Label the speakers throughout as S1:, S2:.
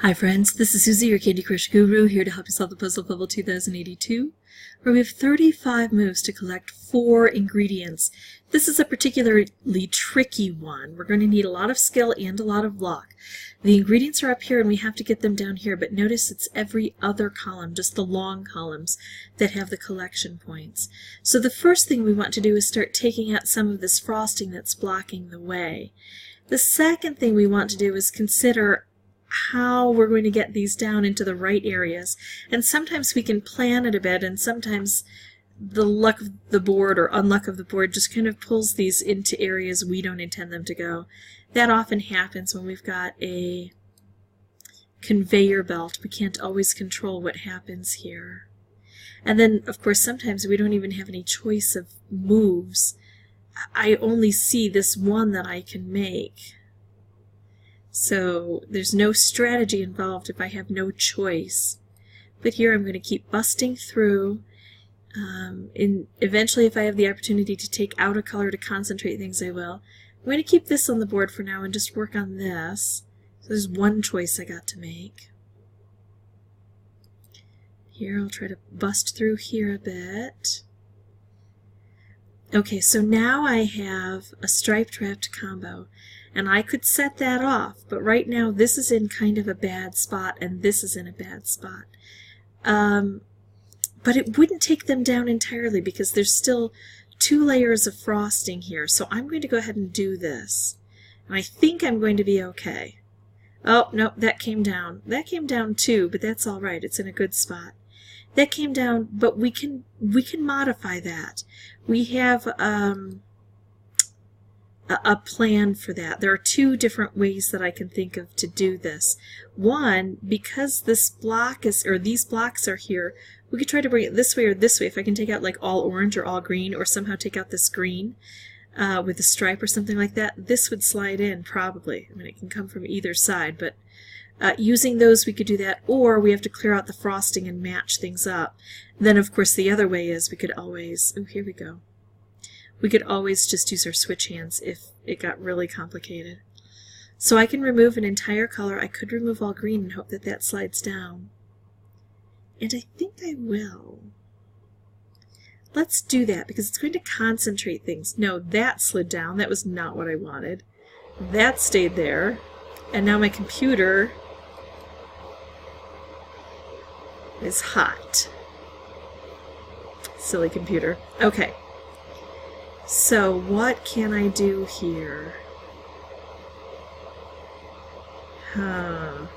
S1: Hi friends, this is Suzy, your Candy Crush Guru, here to help you solve the puzzle Bubble 2082, where we have 35 moves to collect 4 ingredients. This is a particularly tricky one. We're going to need a lot of skill and a lot of luck. The ingredients are up here and we have to get them down here, but notice it's every other column, just the long columns that have the collection points. So the first thing we want to do is start taking out some of this frosting that's blocking the way. The second thing we want to do is consider how we're going to get these down into the right areas. And sometimes we can plan it a bit, and sometimes the luck of the board or unluck of the board just kind of pulls these into areas we don't intend them to go. That often happens when we've got a conveyor belt. We can't always control what happens here. And then, of course, sometimes we don't even have any choice of moves. I only see this one that I can make. So there's no strategy involved if I have no choice. But here I'm going to keep busting through. Eventually, if I have the opportunity to take out a color to concentrate things, I will. I'm going to keep this on the board for now and just work on this. So there's one choice I got to make. Here I'll try to bust through here a bit. Okay, so now I have a striped wrapped combo. And I could set that off, but right now this is in kind of a bad spot and this is in a bad spot. But it wouldn't take them down entirely because there's still 2 layers of frosting here. So I'm going to go ahead and do this. And I think I'm going to be okay. Oh, no, that came down. That came down too, but that's all right. It's in a good spot. That came down, but we can modify that. We have a plan for that. There are 2 different ways that I can think of to do this. One, because this block is, or these blocks are here, we could try to bring it this way or this way. If I can take out like all orange or all green, or somehow take out this green with a stripe or something like that, this would slide in probably. I mean, it can come from either side, but using those we could do that, or we have to clear out the frosting and match things up. Then of course the other way is we could always, oh here we go. We could always just use our switch hands if it got really complicated. So I can remove an entire color. I could remove all green and hope that that slides down. And I think I will. Let's do that because it's going to concentrate things. No, that slid down. That was not what I wanted. That stayed there. And now my computer is hot. Silly computer. Okay. So what can I do here? I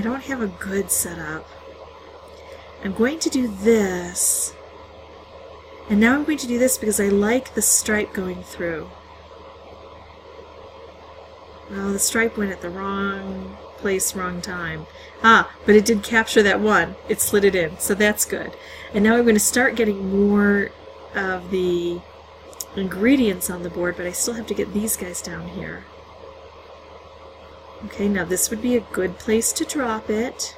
S1: don't have a good setup. I'm going to do this. And now I'm going to do this because I like the stripe going through. Well, the stripe went at the wrong place, wrong time. But it did capture that one. It slid it in, so that's good. And now I'm going to start getting more of the ingredients on the board, but I still have to get these guys down here. Okay, now this would be a good place to drop it.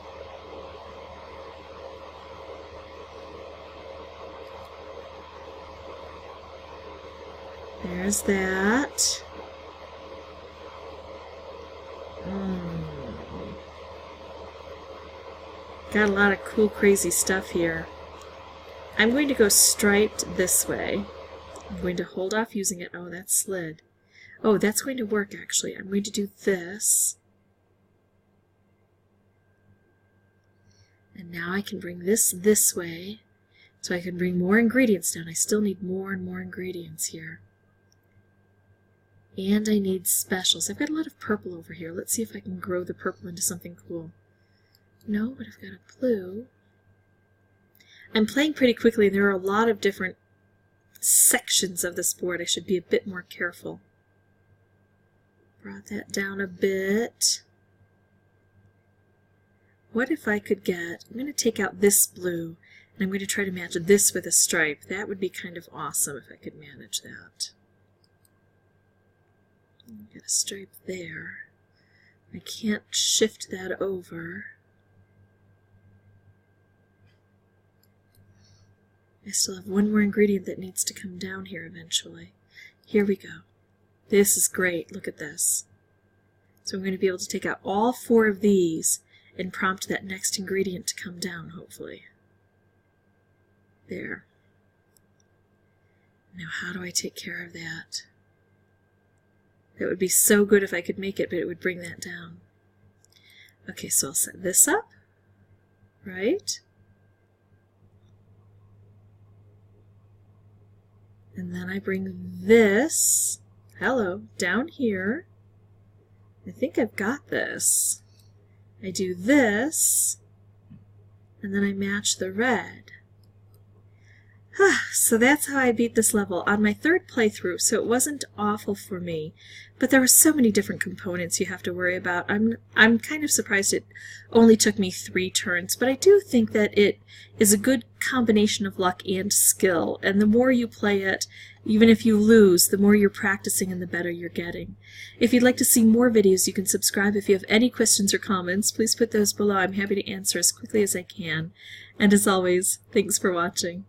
S1: There's that. Got a lot of cool, crazy stuff here. I'm going to go striped this way. I'm going to hold off using it. Oh, that slid. Oh, that's going to work, actually. I'm going to do this. And now I can bring this way, so I can bring more ingredients down. I still need more and more ingredients here. And I need specials. I've got a lot of purple over here. Let's see if I can grow the purple into something cool. No, but I've got a blue. I'm playing pretty quickly, and there are a lot of different sections of this board. I should be a bit more careful. Brought that down a bit. What if I could get, I'm going to take out this blue, and I'm going to try to match this with a stripe. That would be kind of awesome if I could manage that. Get a stripe there. I can't shift that over. I still have one more ingredient that needs to come down here eventually. Here we go. This is great. Look at this. So I'm going to be able to take out all 4 of these and prompt that next ingredient to come down, hopefully. There. Now how do I take care of that? That would be so good if I could make it, but it would bring that down. Okay, so I'll set this up, right? And then I bring this, hello, down here. I think I've got this. I do this, and then I match the red. So that's how I beat this level on my 3rd playthrough, so it wasn't awful for me. But there were so many different components you have to worry about. I'm kind of surprised it only took me 3 turns, but I do think that it is a good combination of luck and skill, and the more you play it, even if you lose, the more you're practicing and the better you're getting. If you'd like to see more videos, you can subscribe. If you have any questions or comments, please put those below. I'm happy to answer as quickly as I can. And as always, thanks for watching.